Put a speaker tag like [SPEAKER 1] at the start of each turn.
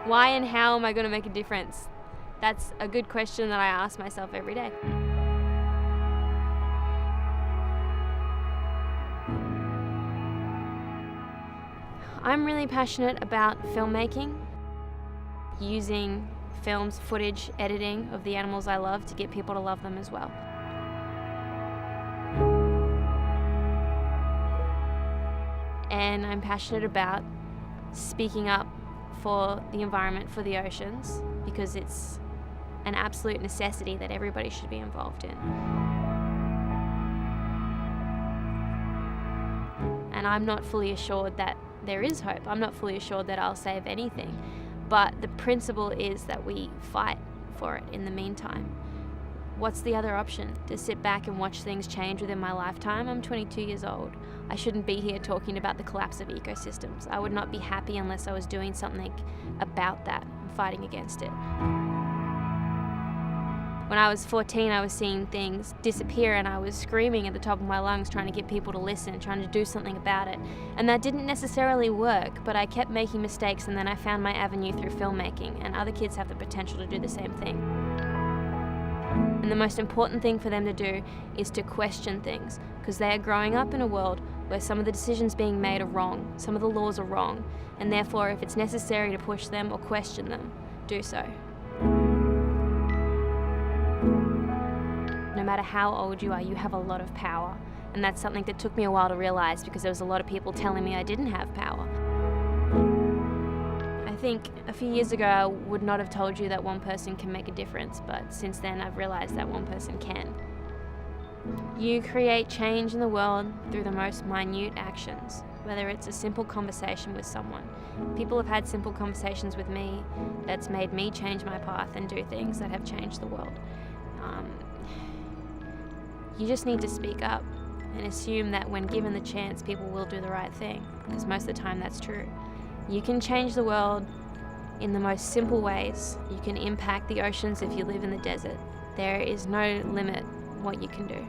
[SPEAKER 1] Why and how am I going to make a difference? That's a good question that I ask myself every day. I'm really passionate about filmmaking, using films, footage, editing of the animals I love to get people to love them as well. And I'm passionate about speaking up for the environment, for the oceans, because it's an absolute necessity that everybody should be involved in. And I'm not fully assured that there is hope. I'm not fully assured that I'll save anything. But the principle is that we fight for it in the meantime. What's the other option? To sit back and watch things change within my lifetime? I'm 22 years old. I shouldn't be here talking about the collapse of ecosystems. I would not be happy unless I was doing something about that, fighting against it. When I was 14, I was seeing things disappear and I was screaming at the top of my lungs, trying to get people to listen, trying to do something about it. And that didn't necessarily work, but I kept making mistakes, and then I found my avenue through filmmaking, and other kids have the potential to do the same thing. And the most important thing for them to do is to question things, because they are growing up in a world where some of the decisions being made are wrong, some of the laws are wrong, and therefore if it's necessary to push them or question them, do so. No matter how old you are, you have a lot of power. And that's something that took me a while to realize, because there was a lot of people telling me I didn't have power. I think a few years ago I would not have told you that one person can make a difference, but since then I've realized that one person can. You create change in the world through the most minute actions, whether it's a simple conversation with someone. People have had simple conversations with me that's made me change my path and do things that have changed the world. You just need to speak up and assume that when given the chance, people will do the right thing, because most of the time that's true. You can change the world in the most simple ways. You can impact the oceans if you live in the desert. There is no limit what you can do.